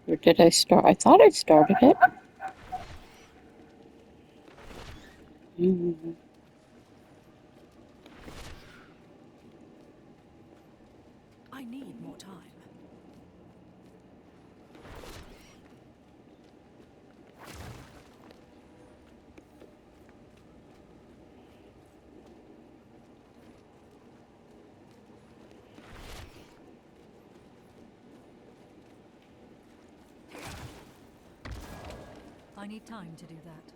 Or did I start? I thought I started it. Mm. I need more time. I need time to do that.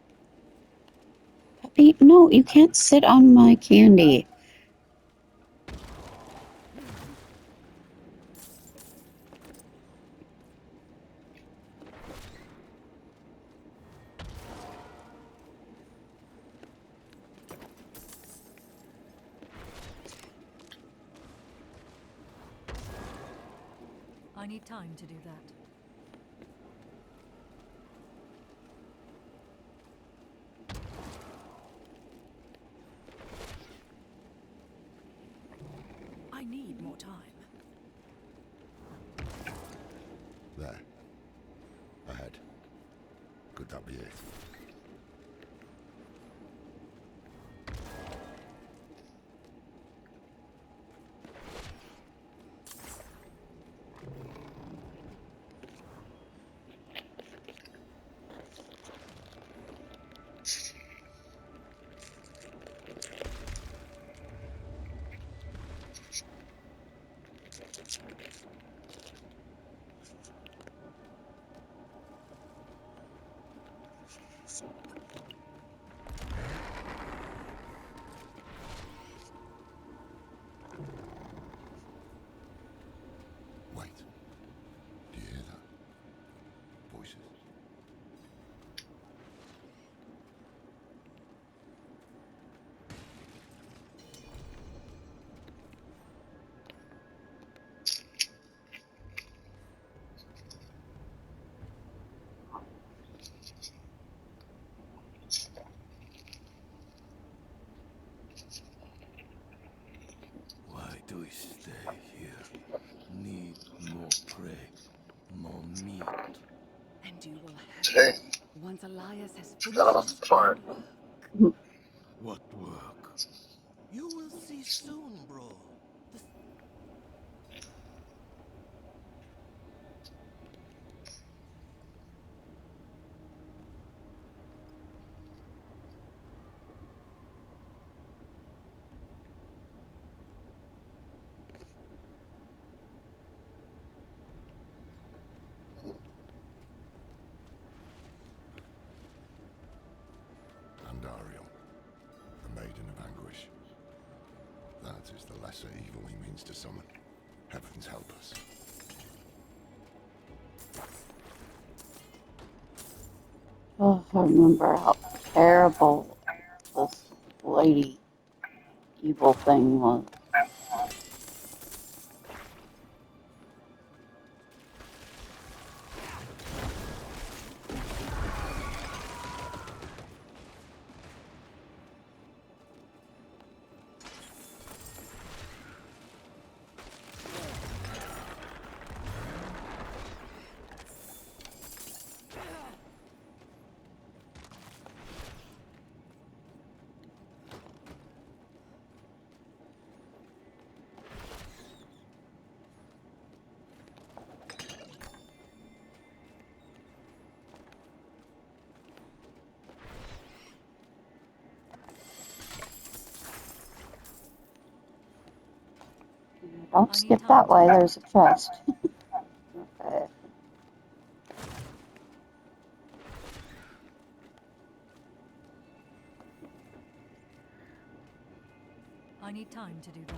Puppy, no, you can't sit on my candy. I need time to do that. I need more time. There. Ahead. Could that be it? Wait. Do you hear that? Voices. Why do we stay here? Need more prey, more meat. And you will have it once Elias has finished his grand work. What work? You will see soon, bro. The And Ariel, the Maiden of Anguish. That is the lesser evil he means to summon. Heavens help us. Oh, I remember how terrible this lady evil thing was. Don't I need skip time that to way, do that. there's a chest. Okay. I need time to do that.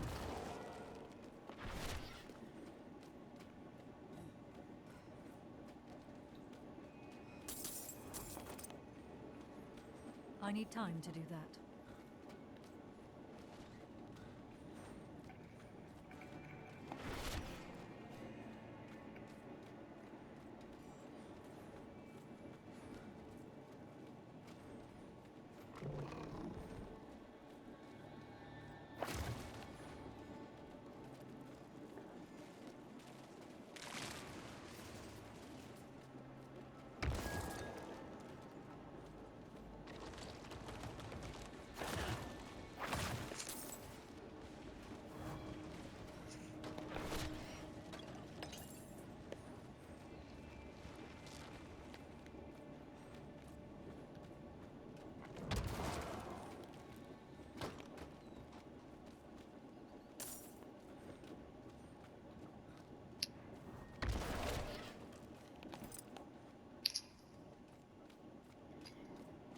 I need time to do that.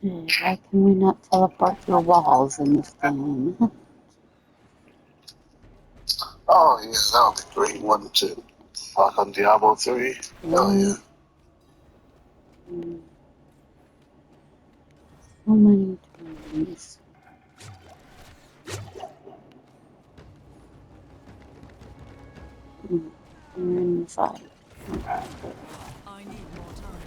Why can we not teleport through walls in this game? Oh yeah, that would be great, wouldn't it? Like on Diablo 3. Hell yeah. So many turns. You're in the fight. I need more time.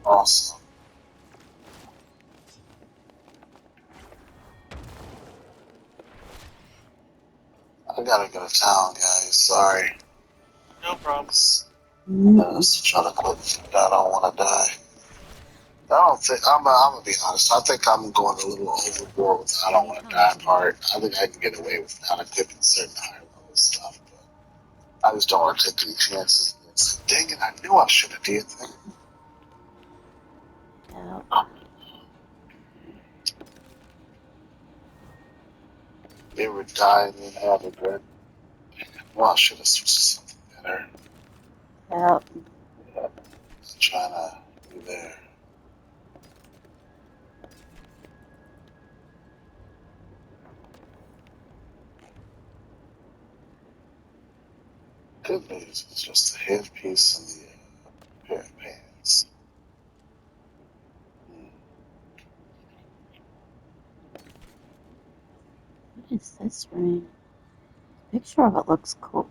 Awesome. I gotta go to town, guys. Sorry. No problems. I'm just trying to quit. I don't want to die. I don't think I'm gonna be honest. I think I'm going a little overboard with the I don't want to die part. I think I can get away with not equipping certain higher level stuff, but I just don't want to take any chances. It's like, dang it! I knew I should have did that. Yeah. They were dying and have regret. Well, I should have switched to something better. Yep. Yeah. Just trying to be there. Good news is just a headpiece and the pair of pants. What is this ring? Picture of it looks cool.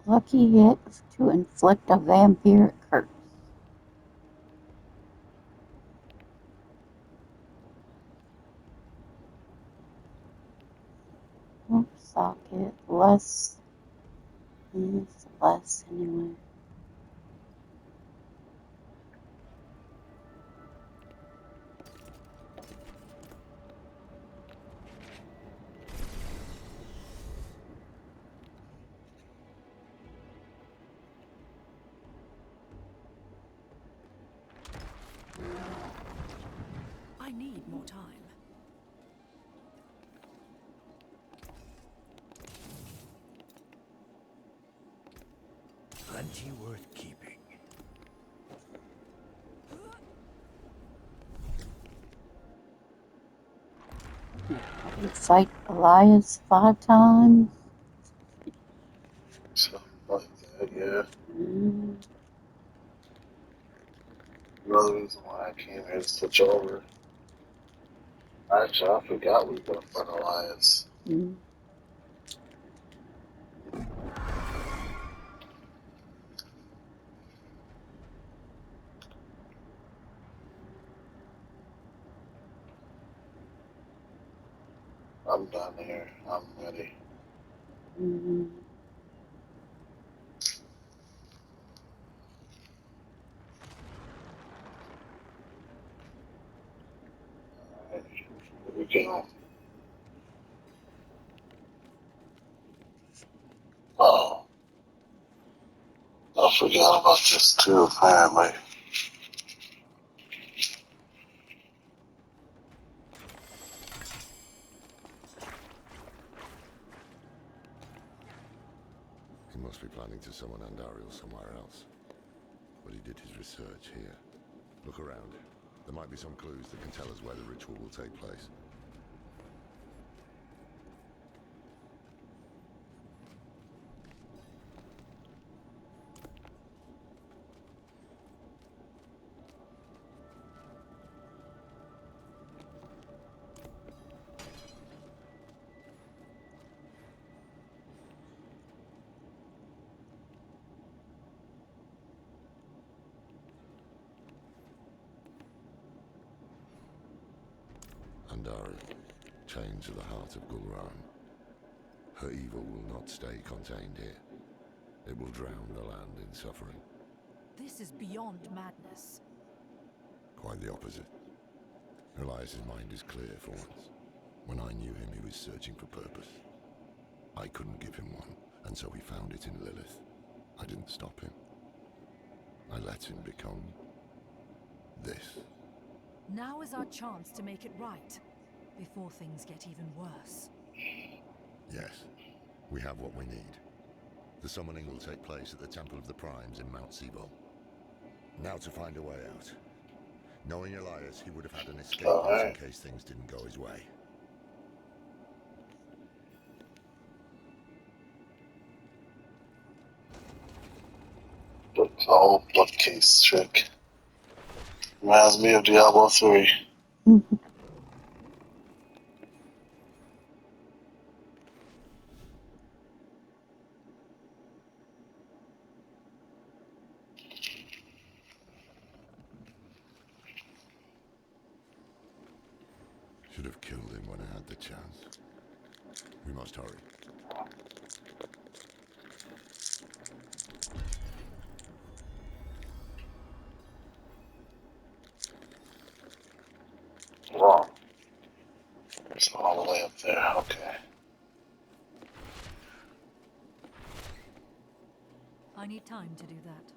Lucky hit to inflict a vampiric curse. Oops, socket. Less. It's less anyway. I need more time. Plenty worth keeping. I did fight Elias 5 times. Something like that, yeah. Mm. Another reason why I came here to switch over. Actually, I forgot we were for Alliance. Mm. I'm done here. I'm ready. Mm. Alright, here we go. Oh, I forgot about this too, apparently. He must be planning to summon Andariel somewhere else. But he did his research here. Look around. There might be some clues that can tell us where the ritual will take place. Andariel, chained to the heart of Gul'ran. Her evil will not stay contained here. It will drown the land in suffering. This is beyond madness. Quite the opposite. Elias's mind is clear for once. When I knew him, he was searching for purpose. I couldn't give him one, and so he found it in Lilith. I didn't stop him. I let him become this. Now is our chance to make it right, before things get even worse. Yes, we have what we need. The summoning will take place at the Temple of the Primes in Mount Sibo. Now to find a way out. Knowing Elias, he would have had an escape route in case things didn't go his way. Oh, bookcase trick. Reminds me of Diablo 3. Should have killed him when I had the chance. We must hurry. Wrong. It's all the way up there. Okay. I need time to do that.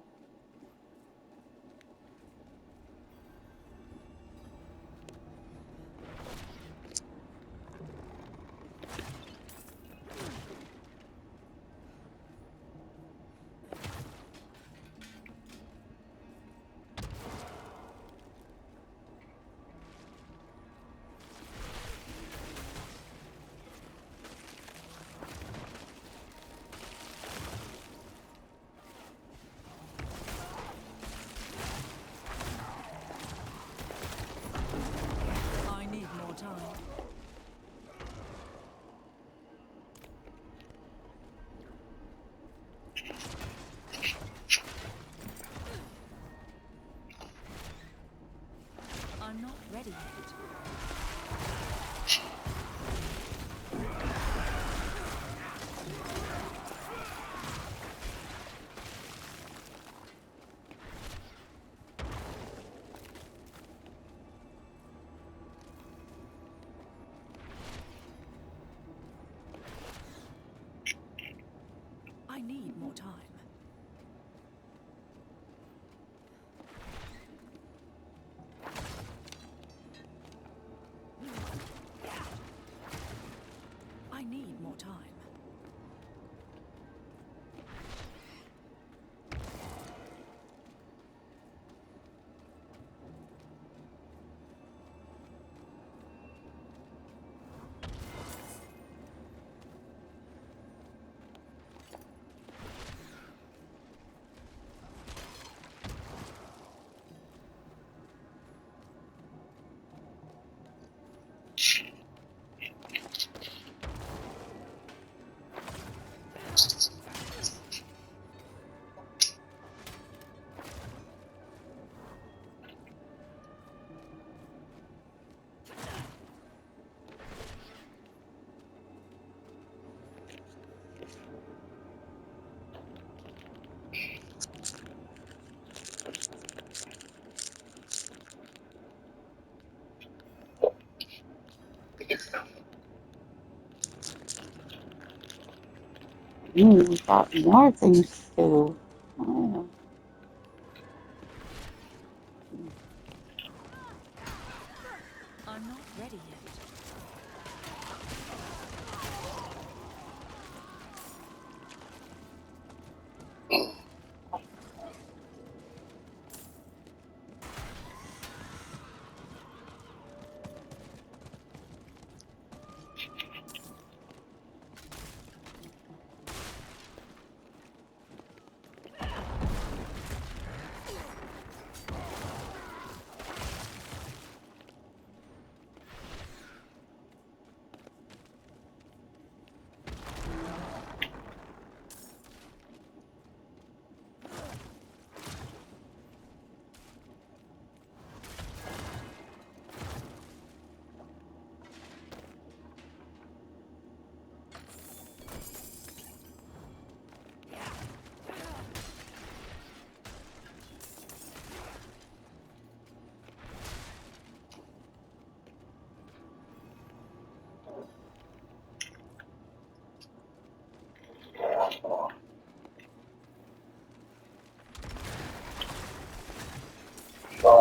I need more time. I'm not ready yet. I need more time. I need more time. We've got more things to do. Oh, I'm not ready yet.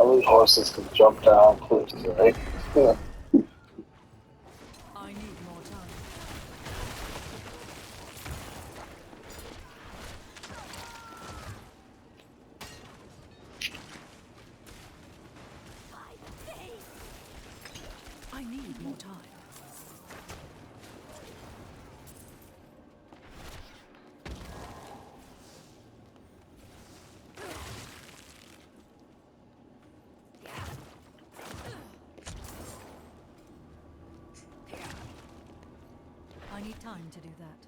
Only horses can jump down cliffs, right? I need more time. I need more time. I need time to do that.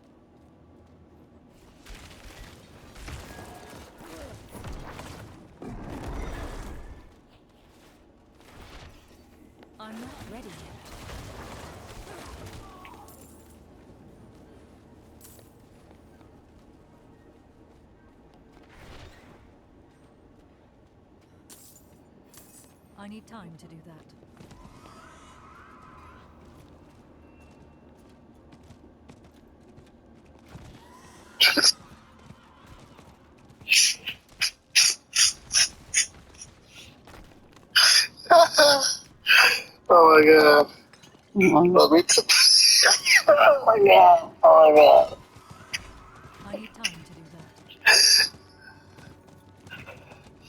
I'm not ready yet. I need time to do that. Oh my god. Let me oh my god. Oh my god. I need time to do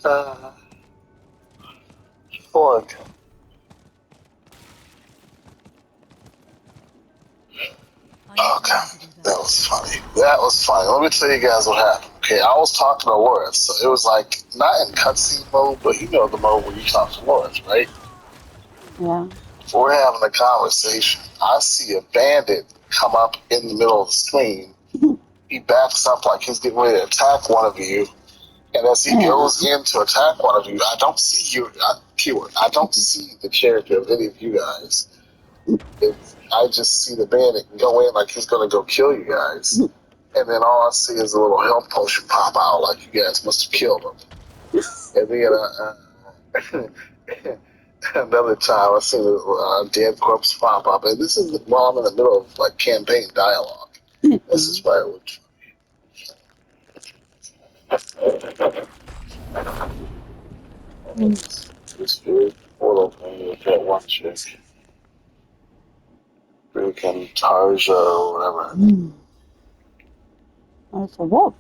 that. Fork. I need Okay. time to do That that. was funny. That was funny. Let me tell you guys what happened. Okay, I was talking to Lawrence, so it was like not in cutscene mode, but you know the mode where you talk to Lawrence, right? Yeah. We're having a conversation. I see a bandit come up in the middle of the screen. He backs up like he's getting ready to attack one of you. And as he goes in to attack one of you, I don't see you. Keyword. I don't see the character of any of you guys. I just see the bandit go in like he's going to go kill you guys. And then all I see is a little health potion pop out like you guys must have killed him. And then another time I see a dead corpse pop up. And this is while I'm in the middle of like campaign dialogue. This is firewood. It's very portal thing with that one chick. Freaking Tarja or whatever. That's a wolf.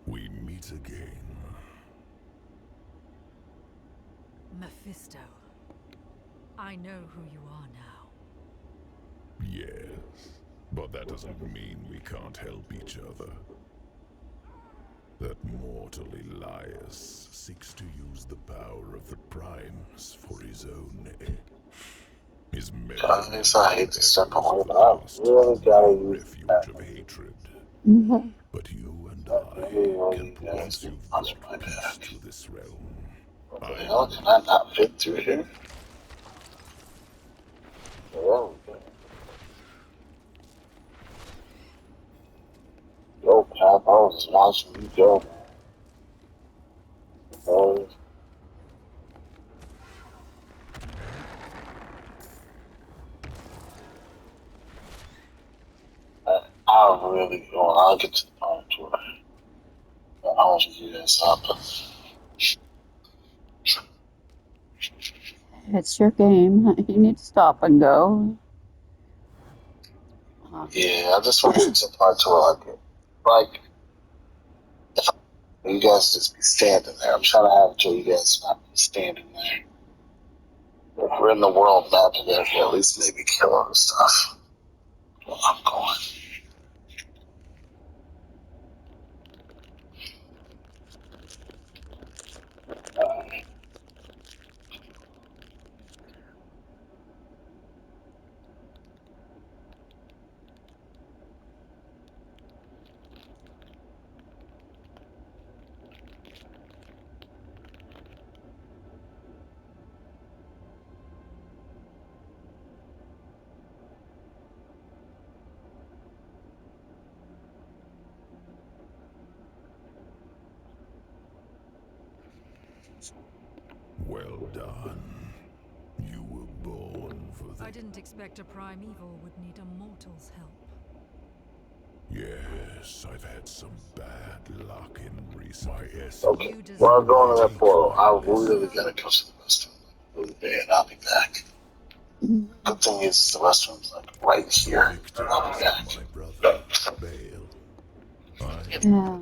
We meet again. Mephisto. I know who you are now. Yes, but that doesn't mean we can't help each other. That mortal Elias seeks to use the power of the Primes for his own end. His Guys, I hate to step echoes away, of the but I lost really gotta great use refuge that. of hatred. Mhm. But you and I really I want can you guys promise to you watch brought my peace back. to this realm. What the I hell? will. Can I not fit through here? There we go. Yo, Pap, I was just watching you go, man. I really, well, I'll get to the part where I want to do this up. It's your game. You need to stop and go. Yeah, I just want to get to the part where I get, like, if you guys just be standing there. I'm trying to have it to you guys not be standing there. If we're in the world map and there, at least maybe kill other stuff. Well, I'm going. Well done. You were born for I the... didn't expect a primeval would need a mortal's help. Yes, I've had some bad luck in recent... My essence. Okay. You deserve Well, I'm going to that better. portal. I Listen. really gotta go to the restroom. Really bad. I'll be back. Good thing is the restroom's like right The here. victor I'll be back. my brother, Bale. Yeah.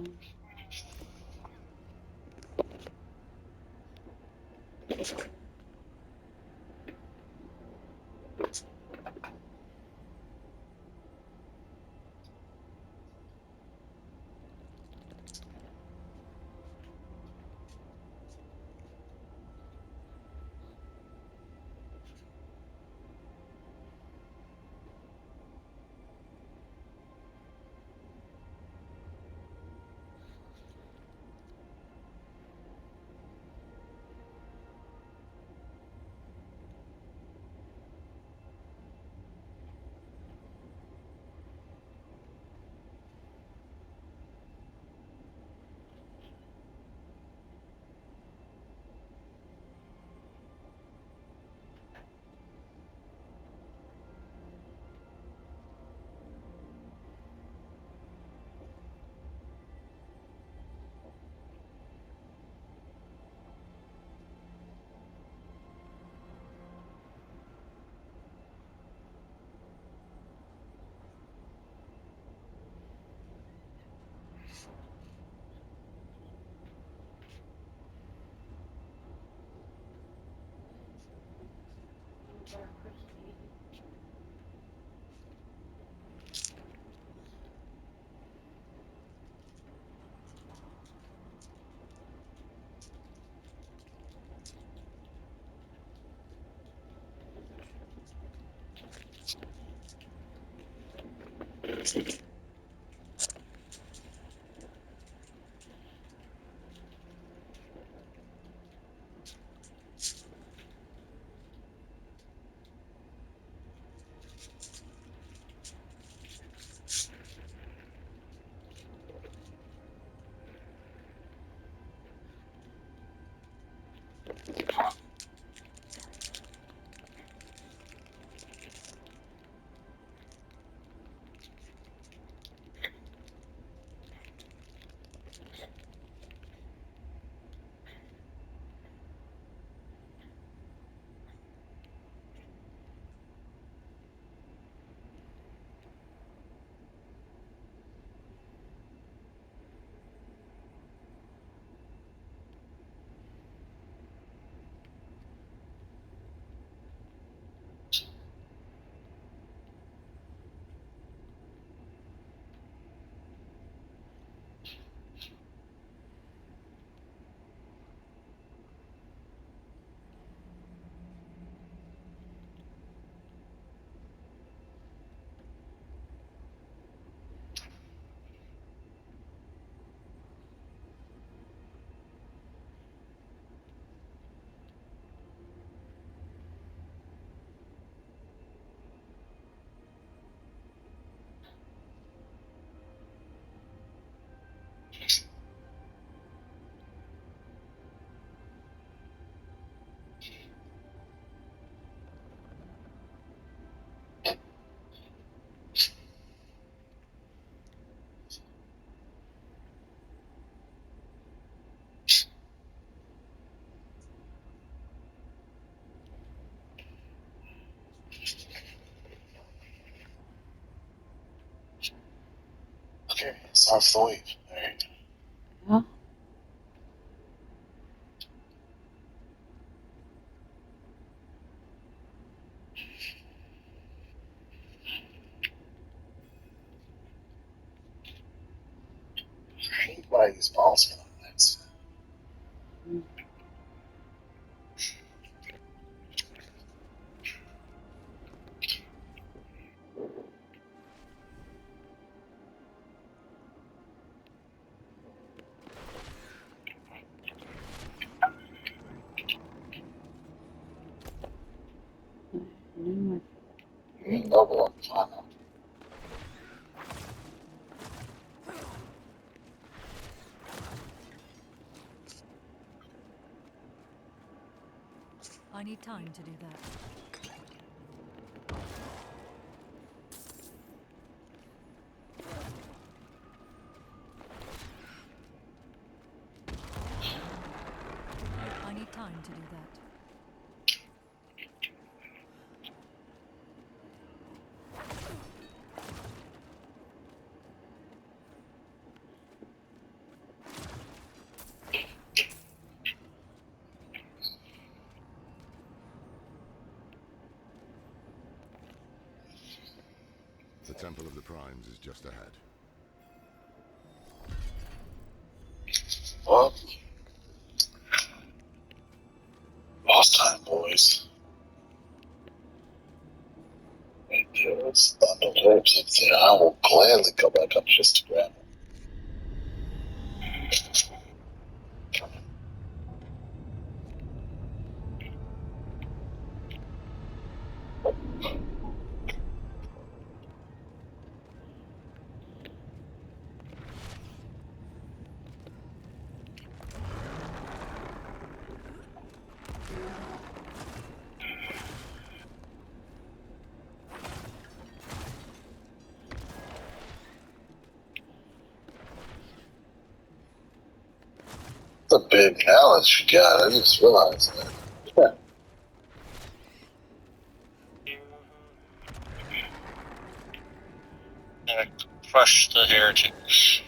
Okay, it's off the wave. Alright. Yeah. I hate why these balls get on that. Level up, climb up. I need time to do that. I need time to do that. The Temple of the Primes is just ahead. Well, boss time, boys. Right there, it's Thunder Lips up there. I will gladly go back up just to grab it. It's a big mallet you got. I just realized that. Crush the heretics.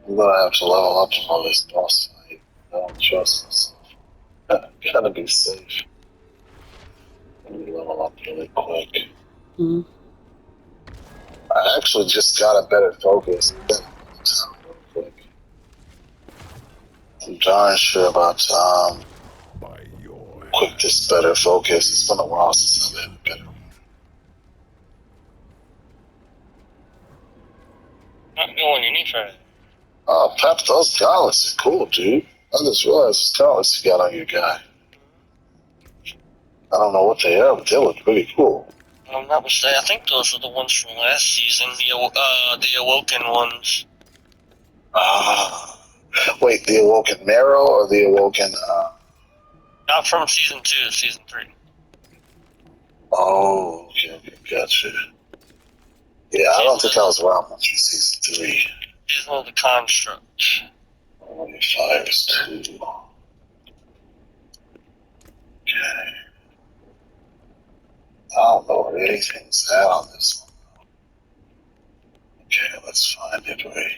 I'm gonna have to level up on this boss fight. I don't trust myself. Gotta be safe. Let me level up really quick. Mm. I actually just got a better focus. Real quick. I'm darn sure about By your quick this better focus. It's been a while since I've had a better. Not going any further. Oh, Pep, those gauntlets are cool, dude. I just realized those gauntlets you got on your guy. I don't know what they are, but they look pretty cool. If I'm not mistaken, I think those are the ones from last season, the Awoken ones. Ah. Wait, the Awoken Marrow or the Awoken, Not from season 2, season 3. Oh, okay, gotcha. Yeah, I don't think I was around much for season 3. Season of the Construct. Only 5 is 2. Okay. I don't know where anything's at on this one. Okay, let's find it right here.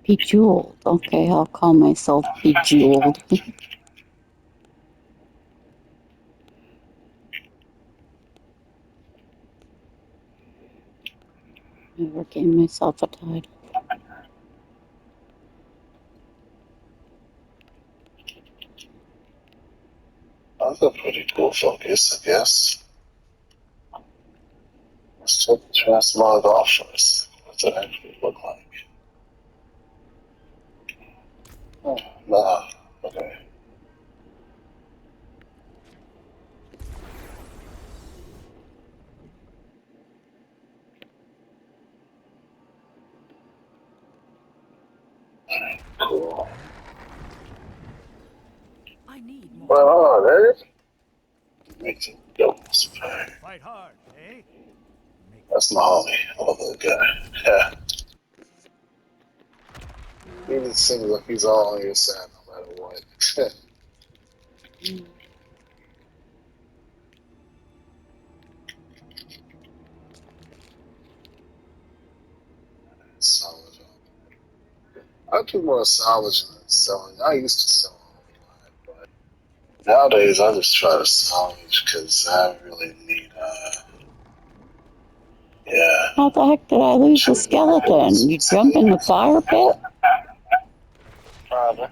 Bejeweled. Okay, I'll call myself Bejeweled. Never gave myself a title. That's a pretty cool focus, I guess. Let's check the transmog off first. What's it actually look like? Oh, nah. Okay. Cool. I need more Well, time. alright. Makes it double spray. Fight hard, eh? That's my homie. I love that guy. Yeah. He just seems like he's all on your side no matter what. Solid. I do more salvaging than selling. I used to sell a lot, but nowadays I just try to salvage because I really need, yeah. How the heck did I lose the skeleton? You jump in the fire pit? Probably.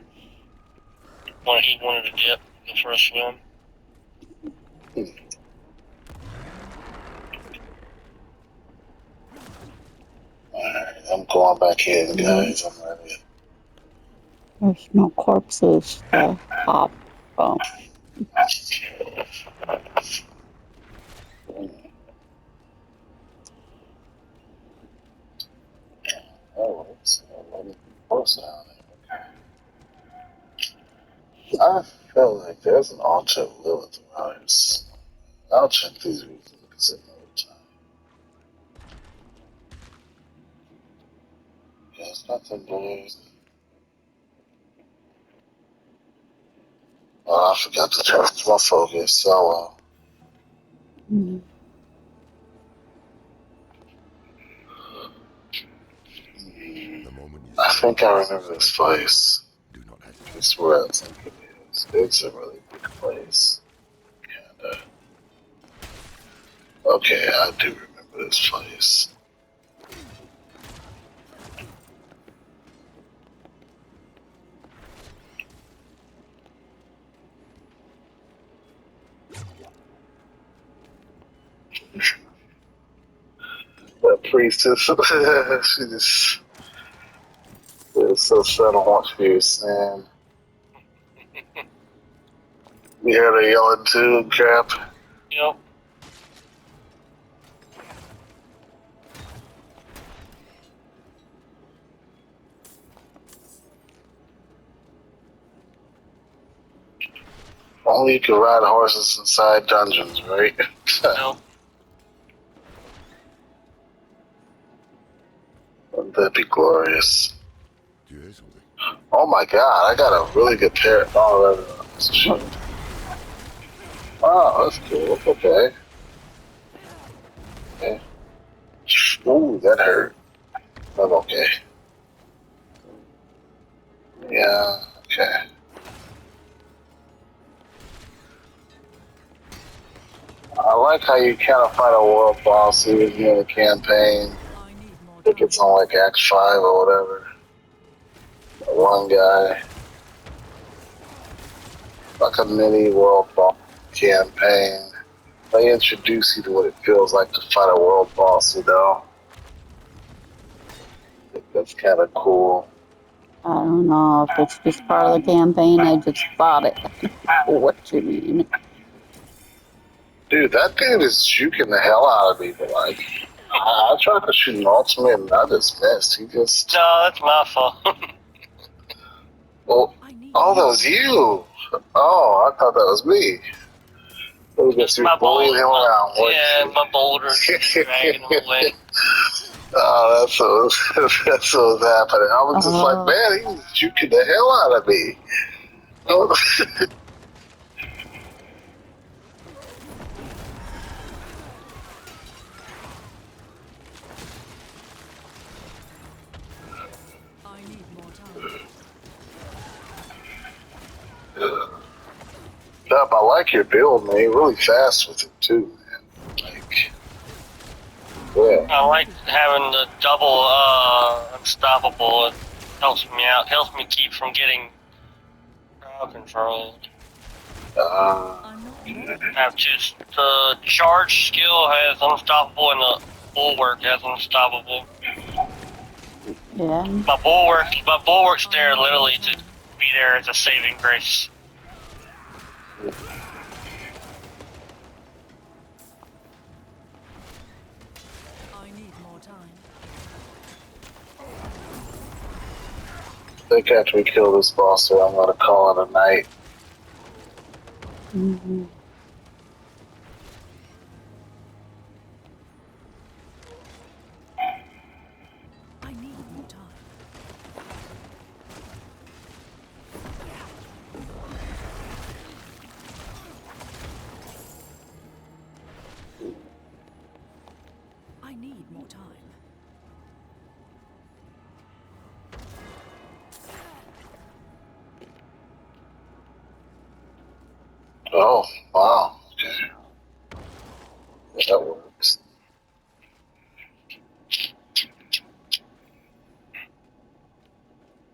When he wanted to dip, go for a swim. Alright, I'm going back in, guys. I'm ready. There's no corpses to hop. Oh. There's an altar of Lilith Rise. I'll check these reviews another time. There's nothing, boys. Oh, I forgot to change my focus. So, Mm. The moment you I see think a I place remember of this sacred place. power, do not I hesitate. swear I think it is. It's a really big place. And, okay, I do remember this place. That priestess, she just is so subtle once you sin. You hear her yelling too and crap. Yep. Only you can ride horses inside dungeons, right? Yep. Wouldn't that be glorious? Do you hear something? Oh my god, I got a really good pair. Oh, that's a shame. Oh, that's cool. Okay. Okay. Ooh, that hurt. I'm okay. Yeah, okay. I like how you kind of fight a world boss even in the campaign. I need more I think time. it's on like Act 5 or whatever. One guy. Like a mini world boss campaign. They introduce you to what it feels like to fight a world boss, you know? I think that's kind of cool. I don't know if it's just part of the campaign. I just bought it. What you mean? Dude, that dude is juking the hell out of me, but like, I tried to shoot an ultimate and I just missed. He just. No, that's my fault. Well, I need oh, that more was time. you! Oh, I thought that was me. I guess Just you're my bullying boulder. him around, Yeah, weren't my boulder just dragging him away. you? Oh, that's that's what was happening. I was just like, man, he was juking the hell out of me. Oh, I need more time. Dub, I like your build, man. You're really fast with it too, man. Like, yeah. I like having the double unstoppable. It helps me out. Helps me keep from getting crowd controlled. I'm not ready. Have just the charge skill has unstoppable and the bulwark has unstoppable. Yeah. My bulwark's there literally to be there as a saving grace. I need more time. I think after we kill this boss, so I'm gonna call it a night. Mm-hmm. I need more time. I need more time. Oh, wow. Okay. That works.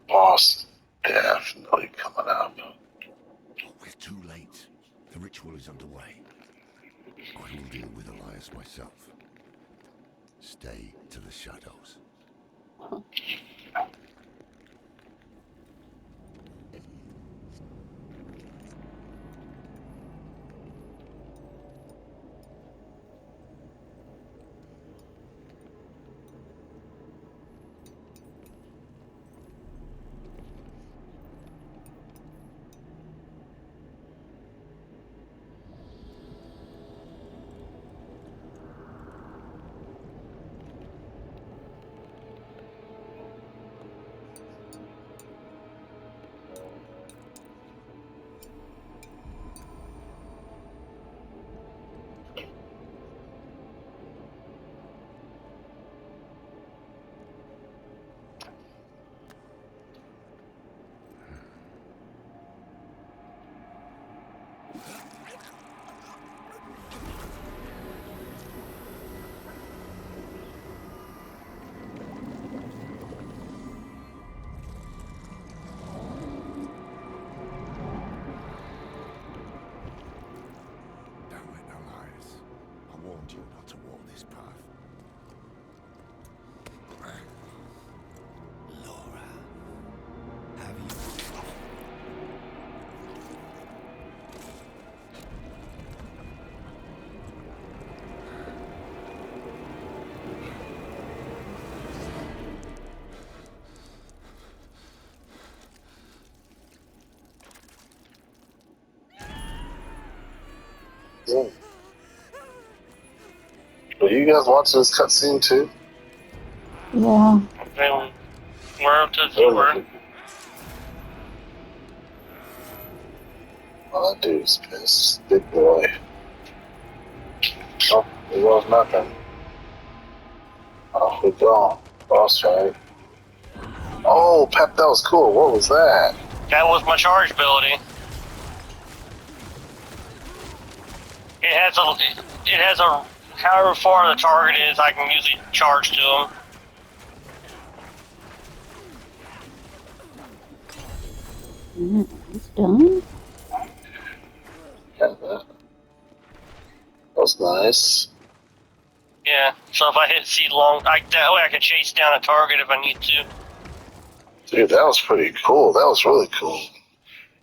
Boss definitely coming up. We're too late. The ritual is underway. I will deal with Elias myself. Stay to the shadows. warned you not to walk this path. Laura, have you? Yeah. Are you guys watching this cutscene too? Yeah. Then we're up to the sewer. Oh, that dude's pissed. Big boy. Oh, it was nothing. Off we go. Boss fight. Oh, Pep, that was cool. What was that? That was my charge ability. It has a however far the target is, I can usually charge to them. It's done. Yeah, that was nice. Yeah, so if I hit C long, that way I can chase down a target if I need to. Dude, that was pretty cool. That was really cool.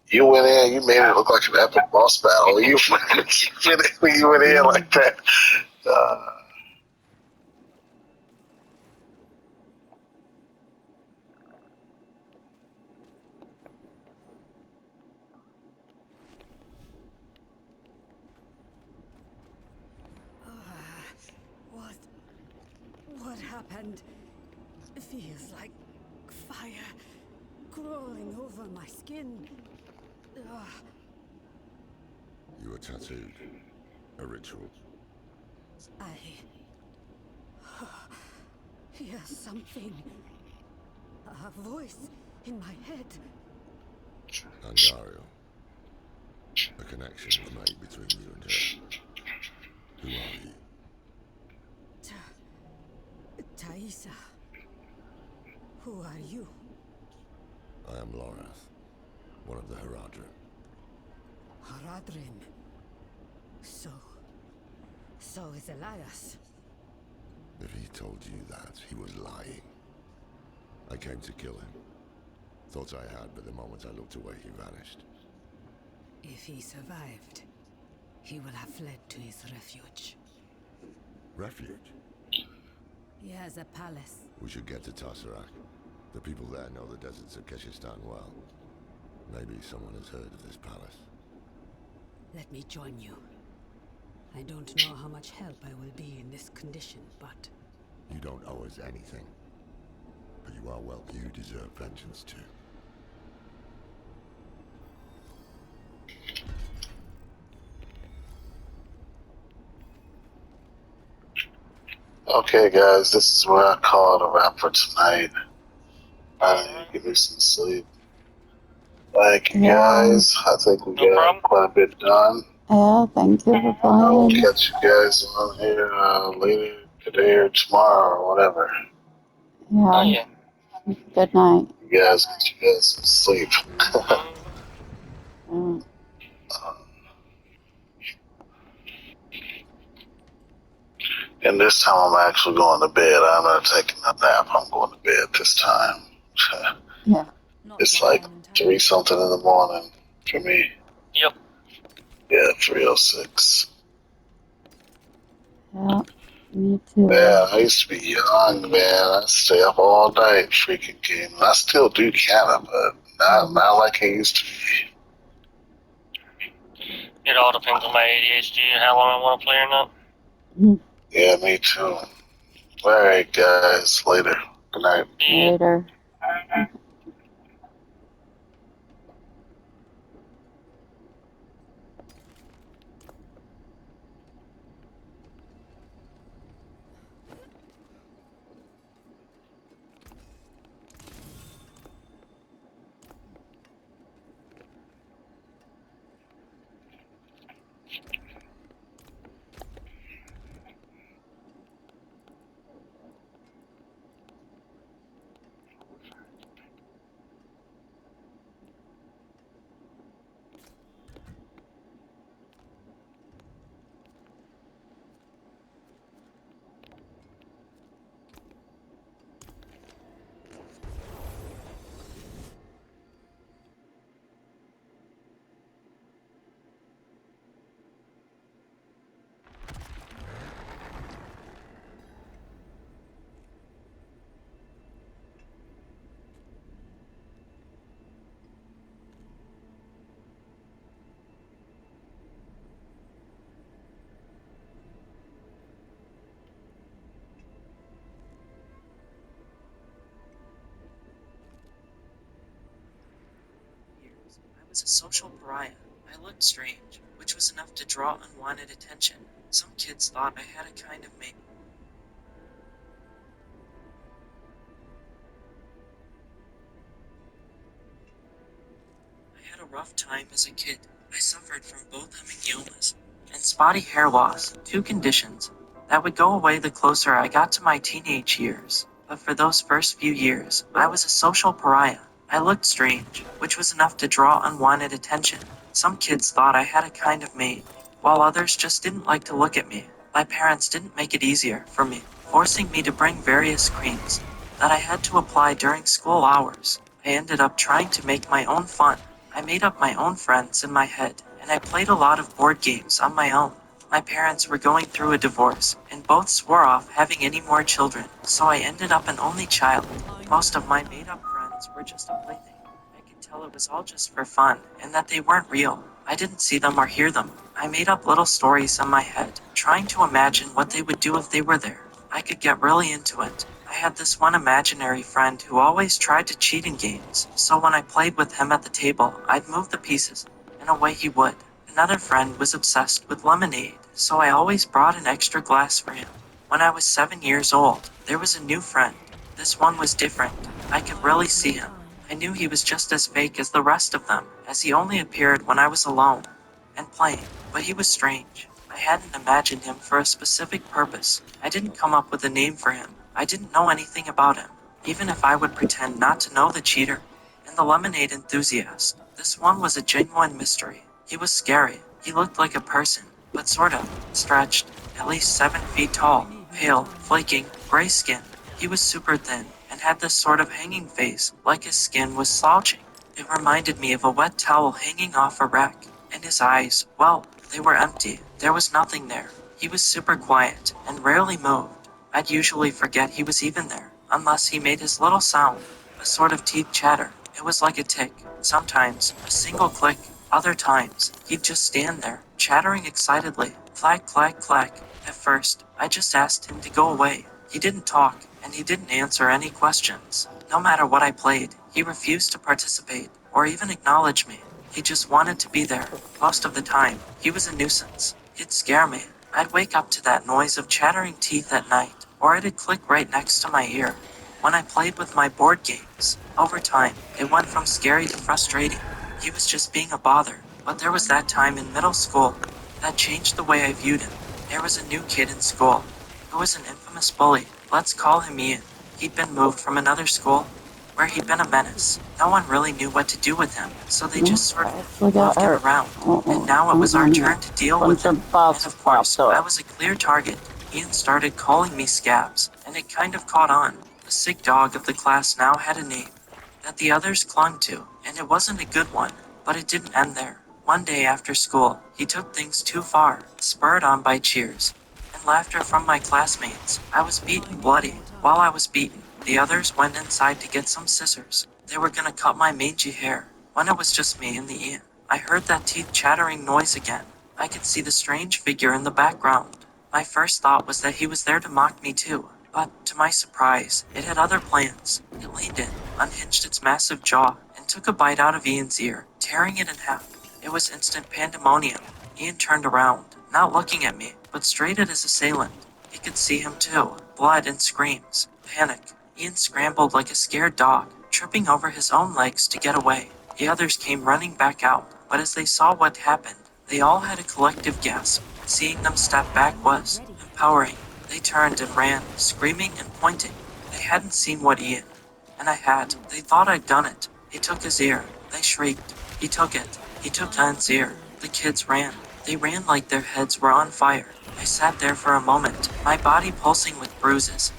You went in, you made it look like an epic boss battle. You went in like that. What happened? Feels like fire crawling over my skin. Ugh. You were tattooed. A ritual. I hear something. A voice in my head. Angario. A connection was made between you and her. Who are you? Thaisa. Who are you? I am Lorath, one of the Haradrim. Haradrim. So is Elias. If he told you that, he was lying. I came to kill him. Thought I had, but the moment I looked away, he vanished. If he survived, he will have fled to his refuge. Refuge? He has a palace. We should get to Tarsarak. The people there know the deserts of Keshistan well. Maybe someone has heard of this palace. Let me join you. I don't know how much help I will be in this condition, but... You don't owe us anything. But you are welcome. You deserve vengeance too. Okay, guys, this is where I call it a wrap for tonight. I need to get me some sleep. Thank you, guys. I think we got quite a bit done. Yeah, thank you for I will playing. catch you guys on here later today or tomorrow or whatever. Oh Yeah. yeah. Good night. You guys get you guys some sleep. Mm. And this time I'm actually going to bed. I'm not taking a nap. I'm going to bed this time. Yeah. It's like 3 something in the morning for me. Yep. Yeah, 3:06. Yeah. Me too. Man, I used to be young, man. I stay up all night freaking gaming. I still do kinda, but not like I used to be. It all depends on my ADHD and how long I want to play or not. Yeah, me too. Alright, guys. Later. Good night. Later. was a social pariah. I looked strange, which was enough to draw unwanted attention. Some kids thought I had a kind of make. I had a rough time as a kid. I suffered from both hemangiomas and spotty hair loss, two conditions that would go away the closer I got to my teenage years. But for those first few years, I was a social pariah. I looked strange, which was enough to draw unwanted attention. Some kids thought I had a kind of mane, while others just didn't like to look at me. My parents didn't make it easier for me, forcing me to bring various creams that I had to apply during school hours. I ended up trying to make my own fun. I made up my own friends in my head, and I played a lot of board games on my own. My parents were going through a divorce, and both swore off having any more children, so I ended up an only child. Most of my made-up friends were just a plaything. I could tell it was all just for fun, and that they weren't real. I didn't see them or hear them. I made up little stories in my head, trying to imagine what they would do if they were there. I could get really into it. I had this one imaginary friend who always tried to cheat in games, so when I played with him at the table, I'd move the pieces, and away he would. Another friend was obsessed with lemonade, so I always brought an extra glass for him. When I was 7 years old, there was a new friend. This one was different. I could really see him. I knew he was just as fake as the rest of them, as he only appeared when I was alone and playing, but he was strange. I hadn't imagined him for a specific purpose. I didn't come up with a name for him. I didn't know anything about him, even if I would pretend not to know the cheater and the lemonade enthusiast. This one was a genuine mystery. He was scary. He looked like a person, but sort of stretched, at least 7 feet tall, pale, flaking, gray skin. He was super thin and had this sort of hanging face, like his skin was slouching. It reminded me of a wet towel hanging off a rack, and his eyes, well, they were empty. There was nothing there. He was super quiet and rarely moved. I'd usually forget he was even there, unless he made his little sound, a sort of teeth chatter. It was like a tick, sometimes a single click. Other times, he'd just stand there, chattering excitedly, clack, clack, clack. At first, I just asked him to go away. He didn't talk, and he didn't answer any questions. No matter what I played, he refused to participate, or even acknowledge me. He just wanted to be there. Most of the time, he was a nuisance. He'd scare me. I'd wake up to that noise of chattering teeth at night, or it'd click right next to my ear. When I played with my board games, over time, it went from scary to frustrating. He was just being a bother. But there was that time in middle school that changed the way I viewed him. There was a new kid in school who was an infamous bully. Let's call him Ian. He'd been moved from another school where he'd been a menace. No one really knew what to do with him, so they just sort of moved him around. And now it was our turn to deal with him. And of course, I was a clear target. Ian started calling me Scabs, and it kind of caught on. The sick dog of the class now had a name that the others clung to, and it wasn't a good one, but it didn't end there. One day after school, he took things too far, spurred on by cheers and laughter from my classmates. I was beaten bloody. While I was beaten, the others went inside to get some scissors. They were gonna cut my mangy hair. When it was just me and the Ian, I heard that teeth chattering noise again. I could see the strange figure in the background. My first thought was that he was there to mock me too, but to my surprise, it had other plans. It leaned in, unhinged its massive jaw, and took a bite out of Ian's ear, tearing it in half. It was instant pandemonium. Ian turned around, not looking at me, but straight at his assailant. He could see him too. Blood and screams. Panic. Ian scrambled like a scared dog, tripping over his own legs to get away. The others came running back out, but as they saw what happened, they all had a collective gasp. Seeing them step back was empowering. They turned and ran, screaming and pointing. They hadn't seen what Ian and I had. They thought I'd done it. He took his ear. They shrieked. He took it. He took Ian's ear. The kids ran. They ran like their heads were on fire. I sat there for a moment, my body pulsing with bruises.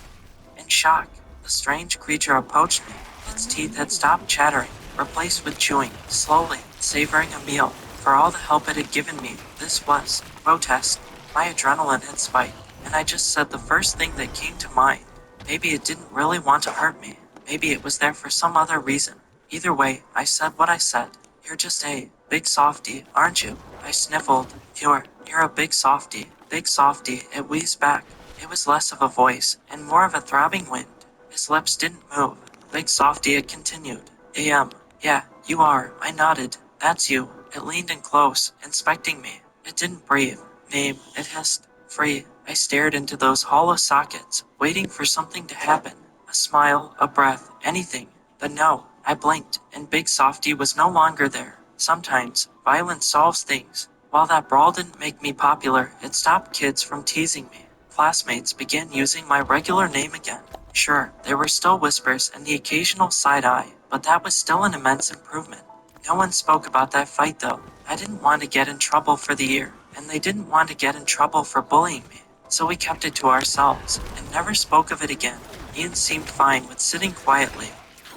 In shock, the strange creature approached me. Its teeth had stopped chattering, replaced with chewing, slowly, savoring a meal. For all the help it had given me, this was grotesque. My adrenaline had spiked, and I just said the first thing that came to mind. Maybe it didn't really want to hurt me. Maybe it was there for some other reason. Either way, I said what I said. You're just a big softy, aren't you? I sniffled. You're a big softy. Big softy, it wheezed back. It was less of a voice, and more of a throbbing wind. His lips didn't move. Big softy, it continued. Yeah, you are. I nodded. That's you. It leaned in close, inspecting me. It didn't breathe. Name, it hissed. Free. I stared into those hollow sockets, waiting for something to happen. A smile, a breath, anything. But no, I blinked, and Big Softy was no longer there. Sometimes, violence solves things. While that brawl didn't make me popular, it stopped kids from teasing me. Classmates began using my regular name again. Sure, there were still whispers and the occasional side eye, but that was still an immense improvement. No one spoke about that fight though. I didn't want to get in trouble for the year, and they didn't want to get in trouble for bullying me. So we kept it to ourselves, and never spoke of it again. Ian seemed fine with sitting quietly,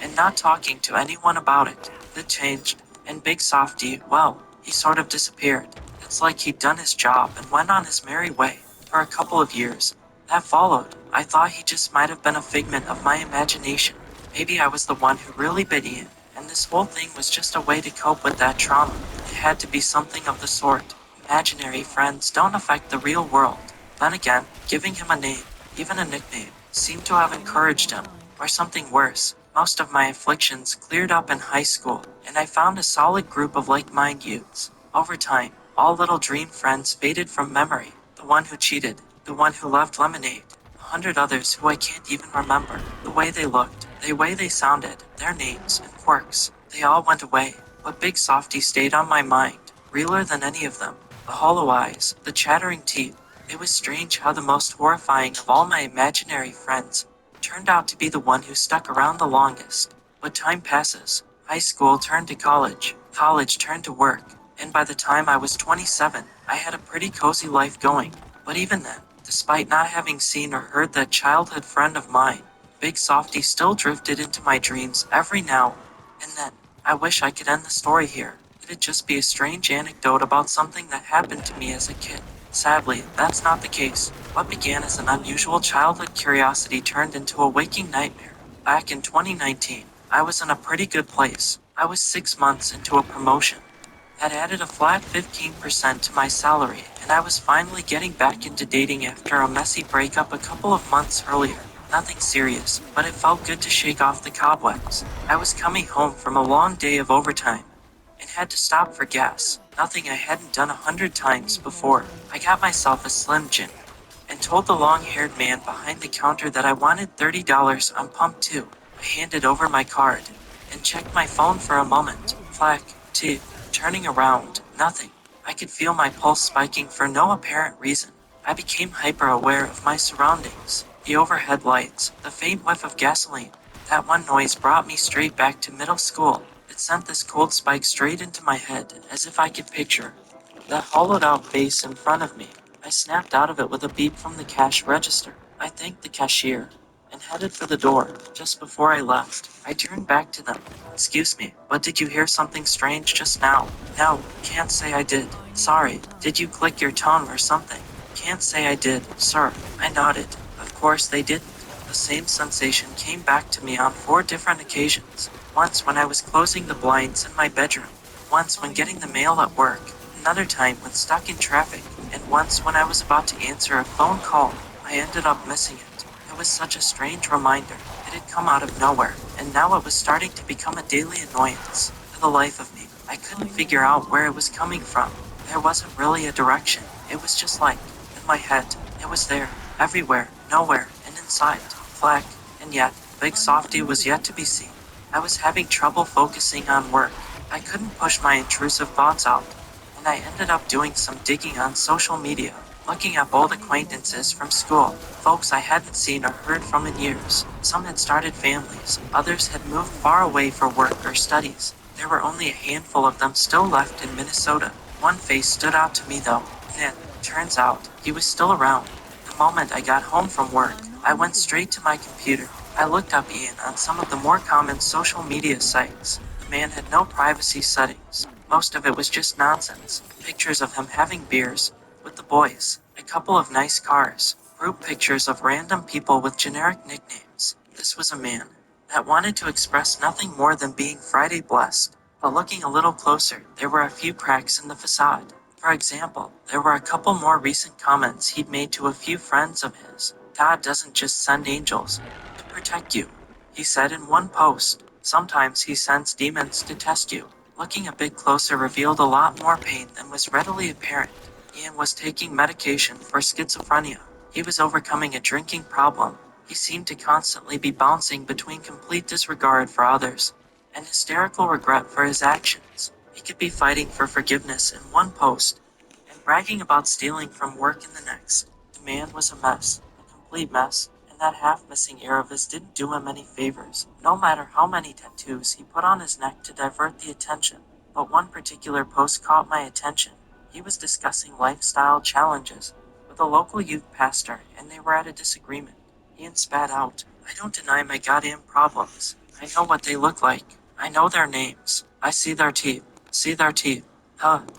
and not talking to anyone about it. It changed, and Big Softy, well, he sort of disappeared. It's like he'd done his job and went on his merry way, for a couple of years. That followed. I thought he just might have been a figment of my imagination. Maybe I was the one who really bit Ian, and this whole thing was just a way to cope with that trauma. It had to be something of the sort. Imaginary friends don't affect the real world. Then again, giving him a name, even a nickname, seemed to have encouraged him. Or something worse. Most of my afflictions cleared up in high school, and I found a solid group of like-minded youths. Over time, all little dream friends faded from memory. The one who cheated, the one who loved lemonade, 100 others who I can't even remember. The way they looked, the way they sounded, their names and quirks, they all went away. But Big Softy stayed on my mind, realer than any of them. The hollow eyes, the chattering teeth. It was strange how the most horrifying of all my imaginary friends turned out to be the one who stuck around the longest. But time passes. High school turned to college, college turned to work, and by the time I was 27, I had a pretty cozy life going. But even then, despite not having seen or heard that childhood friend of mine, Big Softy still drifted into my dreams every now and then. I wish I could end the story here. It'd just be a strange anecdote about something that happened to me as a kid. Sadly, that's not the case. What began as an unusual childhood curiosity turned into a waking nightmare. Back in 2019, I was in a pretty good place. I was 6 months into a promotion that added a flat 15% to my salary, and I was finally getting back into dating after a messy breakup a couple of months earlier. Nothing serious, but it felt good to shake off the cobwebs. I was coming home from a long day of overtime and had to stop for gas. Nothing I hadn't done 100 times before. I got myself a Slim Jim and told the long-haired man behind the counter that I wanted $30 on pump 2. I handed over my card and checked my phone for a moment. Flack, teeth, turning around, nothing. I could feel my pulse spiking for no apparent reason. I became hyper-aware of my surroundings. The overhead lights, the faint whiff of gasoline. That one noise brought me straight back to middle school. It sent this cold spike straight into my head, as if I could picture that hollowed-out face in front of me. I snapped out of it with a beep from the cash register. I thanked the cashier and headed for the door. Just before I left, I turned back to them. Excuse me, but did you hear something strange just now? No, can't say I did. Sorry, did you click your tongue or something? Can't say I did, sir. I nodded. Of course they didn't. The same sensation came back to me on 4 different occasions. Once when I was closing the blinds in my bedroom. Once when getting the mail at work. Another time when stuck in traffic. And once when I was about to answer a phone call. I ended up missing it. It was such a strange reminder. It had come out of nowhere, and now it was starting to become a daily annoyance. For the life of me, I couldn't figure out where it was coming from. There wasn't really a direction. It was just like, in my head, it was there, everywhere, nowhere, and inside. Flack, and yet, Big Softy was yet to be seen. I was having trouble focusing on work. I couldn't push my intrusive thoughts out, and I ended up doing some digging on social media, looking up old acquaintances from school, folks I hadn't seen or heard from in years. Some had started families, others had moved far away for work or studies. There were only a handful of them still left in Minnesota. One face stood out to me though. Then, turns out, he was still around. The moment I got home from work, I went straight to my computer. I looked up Ian on some of the more common social media sites. The man had no privacy settings. Most of it was just nonsense. Pictures of him having beers with the boys, a couple of nice cars, group pictures of random people with generic nicknames. This was a man that wanted to express nothing more than being Friday blessed. But looking a little closer, there were a few cracks in the facade. For example, there were a couple more recent comments he'd made to a few friends of his. God doesn't just send angels to protect you, he said in one post. Sometimes he sends demons to test you. Looking a bit closer revealed a lot more pain than was readily apparent. Ian was taking medication for schizophrenia. He was overcoming a drinking problem. He seemed to constantly be bouncing between complete disregard for others and hysterical regret for his actions. He could be fighting for forgiveness in one post and bragging about stealing from work in the next. The man was a mess, a complete mess, and that half-missing ear of his didn't do him any favors, no matter how many tattoos he put on his neck to divert the attention. But one particular post caught my attention. He was discussing lifestyle challenges with a local youth pastor, and they were at a disagreement. Ian spat out, "I don't deny my goddamn problems. I know what they look like. I know their names. I see their teeth. See their teeth.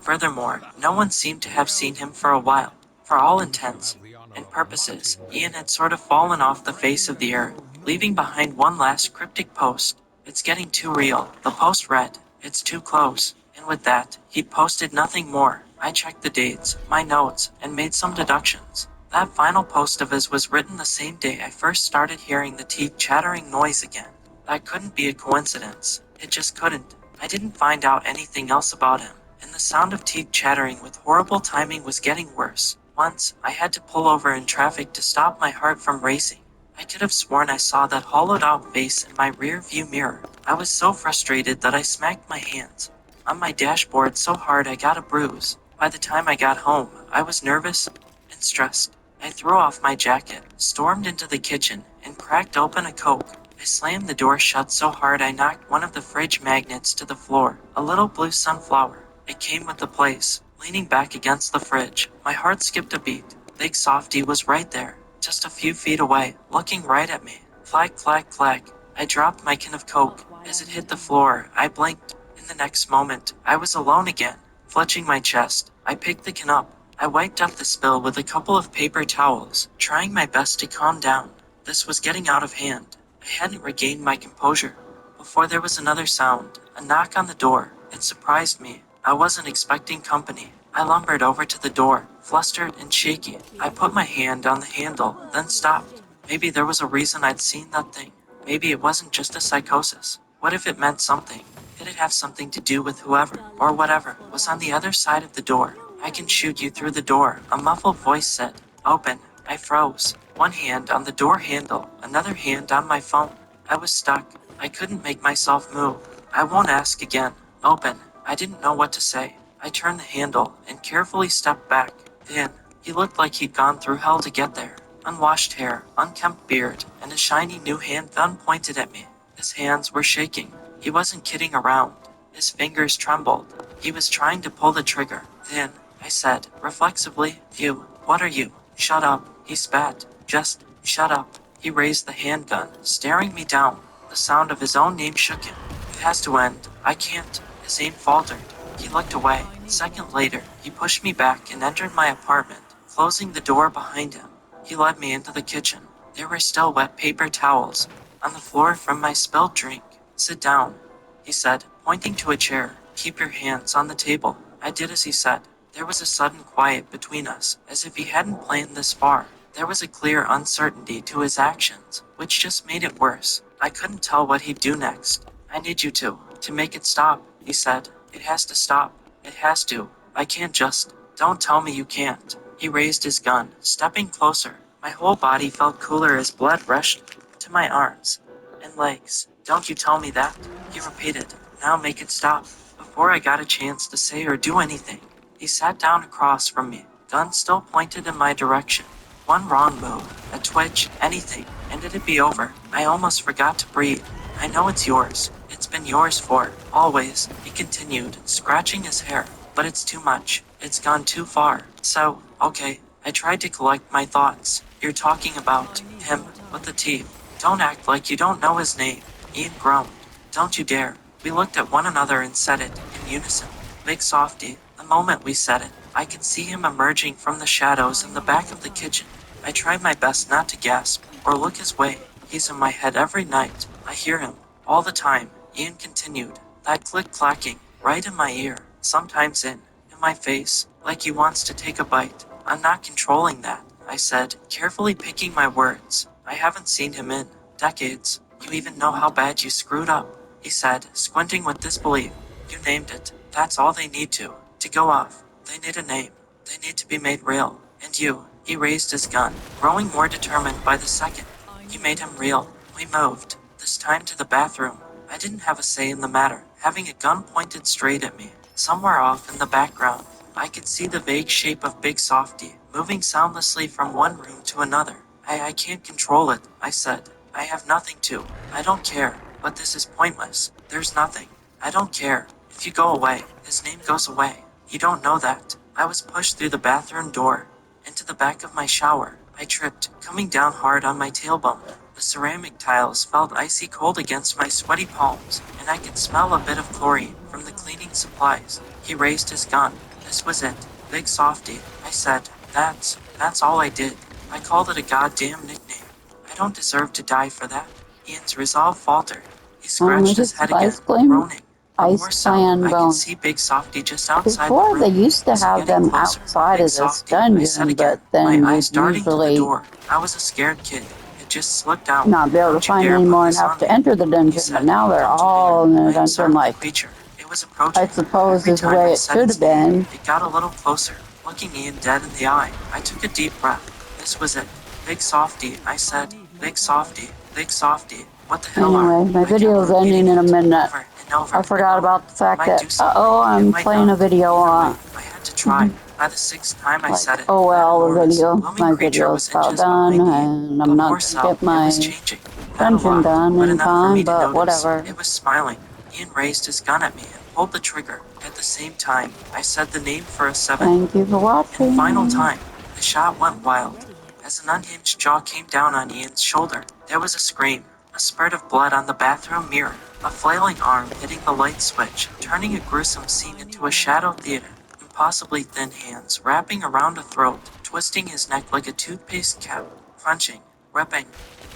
Furthermore, no one seemed to have seen him for a while. For all intents and purposes, Ian had sort of fallen off the face of the earth, leaving behind one last cryptic post. It's getting too real. The post read, "It's too close." And with that, he posted nothing more. I checked the dates, my notes, and made some deductions. That final post of his was written the same day I first started hearing the teeth chattering noise again. That couldn't be a coincidence. It just couldn't. I didn't find out anything else about him, and the sound of teeth chattering with horrible timing was getting worse. Once, I had to pull over in traffic to stop my heart from racing. I could have sworn I saw that hollowed-out face in my rear-view mirror. I was so frustrated that I smacked my hands on my dashboard so hard I got a bruise. By the time I got home, I was nervous and stressed. I threw off my jacket, stormed into the kitchen, and cracked open a Coke. I slammed the door shut so hard I knocked one of the fridge magnets to the floor, a little blue sunflower. It came with the place, leaning back against the fridge. My heart skipped a beat. Big Softy was right there, just a few feet away, looking right at me. Clack, clack, clack. I dropped my can of Coke. As it hit the floor, I blinked. In the next moment, I was alone again. Fletching my chest, I picked the can up. I wiped up the spill with a couple of paper towels, trying my best to calm down. This was getting out of hand. I hadn't regained my composure before there was another sound, a knock on the door. It surprised me. I wasn't expecting company. I lumbered over to the door, flustered and shaky. I put my hand on the handle, then stopped. Maybe there was a reason I'd seen that thing. Maybe it wasn't just a psychosis. What if it meant something? Did it have something to do with whoever, or whatever, was on the other side of the door? "I can shoot you through the door," a muffled voice said. "Open." I froze. One hand on the door handle, another hand on my phone. I was stuck. I couldn't make myself move. "I won't ask again." "Open." I didn't know what to say. I turned the handle and carefully stepped back. Then, he looked like he'd gone through hell to get there. Unwashed hair, unkempt beard, and a shiny new handgun pointed at me. His hands were shaking. He wasn't kidding around. His fingers trembled. He was trying to pull the trigger. Then, I said, reflexively, "You, what are you?" "Shut up," he spat. "Just, shut up." He raised the handgun, staring me down. The sound of his own name shook him. "It has to end. I can't." His aim faltered. He looked away. A second later, he pushed me back and entered my apartment, closing the door behind him. He led me into the kitchen. There were still wet paper towels on the floor from my spilled drink. "Sit down," he said, pointing to a chair. "Keep your hands on the table." I did as he said. There was a sudden quiet between us, as if he hadn't planned this far. There was a clear uncertainty to his actions, which just made it worse. I couldn't tell what he'd do next. "I need you to make it stop," he said. "It has to stop. It has to. I can't just." "Don't tell me you can't." He raised his gun, stepping closer. My whole body felt cooler as blood rushed to my arms and legs. "Don't you tell me that," he repeated. "Now make it stop." Before I got a chance to say or do anything, he sat down across from me, gun still pointed in my direction. One wrong move, a twitch, anything, and it'd be over. I almost forgot to breathe. "I know it's yours. It's been yours for always," he continued, scratching his hair. "But it's too much. It's gone too far. So, okay." I tried to collect my thoughts. "You're talking about him with the teeth. Don't act like you don't know his name." Ian groaned. "Don't you dare." We looked at one another and said it in unison. "Big Softy." The moment we said it, I could see him emerging from the shadows in the back of the kitchen. I tried my best not to gasp or look his way. "He's in my head every night. I hear him all the time," Ian continued. "That click-clacking right in my ear, sometimes in my face, like he wants to take a bite." "I'm not controlling that," I said, carefully picking my words. "I haven't seen him in decades." "You even know how bad you screwed up," he said, squinting with disbelief. You named it. That's all they need to go off. They need a name. They need to be made real. And you, he raised his gun, growing more determined by the second. You made him real. We moved, this time to the bathroom. I didn't have a say in the matter, having a gun pointed straight at me. Somewhere off in the background, I could see the vague shape of Big Softy, moving soundlessly from one room to another. I can't control it, I said. I have nothing to. I don't care, but this is pointless. There's nothing. I don't care. If you go away, his name goes away. You don't know that. I was pushed through the bathroom door, into the back of my shower. I tripped, coming down hard on my tailbone. The ceramic tiles felt icy cold against my sweaty palms, and I could smell a bit of chlorine from the cleaning supplies. He raised his gun. This was it. Big Softy, I said. That's all I did. I called it a goddamn nickname. I don't deserve to die for that. Ian's resolve faltered. He scratched his head again, groaning. But more so, I could see Big Softy just outside the Before, they room. used to Was he have getting them closer? outside Big of this Softy, I said dungeon, again, but then my eyes you'd darting to the usually door. I was a scared kid. It just slipped out. not be able to Don't you find dare any put more and this have on to me, enter the he dungeon, but said. now they're Don't you all in dare. the I dungeon observed the like creature. It was approaching. I suppose Every is the time way I it said should its have name, been. it got a little closer, looking Ian dead in the eye. I took a deep breath. This was it. Big Softy, I said. Big Softy. Big Softy. What the hell are? Anyway, my I kept video's ending repeating in a it minute. over and over I and forgot over. about the It fact might that, do something. It I'm might playing a not. video Either way, on, I had to try. By the sixth time I like, said it, oh that well, the enormous, video, looming my creature video's was about inches done, behind Ian. and I'm But not more gonna so, get it was my changing. Not a dungeon lot, done but in enough for me time, to but notice. whatever. It was smiling. Ian raised his gun at me and pulled the trigger. At the same time, I said the name for a 7. Thank you for And final watching. time, the shot went wild. As an unhinged jaw came down on Ian's shoulder, there was a scream, a spurt of blood on the bathroom mirror, a flailing arm hitting the light switch, turning a gruesome scene into a shadow theater. Impossibly thin hands wrapping around a throat, twisting his neck like a toothpaste cap, crunching, ripping,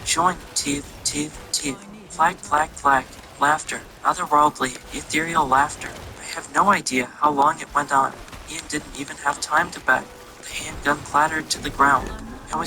chewing, teeth, flack, flack, flack, laughter, otherworldly, ethereal laughter. I have no idea how long it went on. Ian didn't even have time to beg. The handgun clattered to the ground.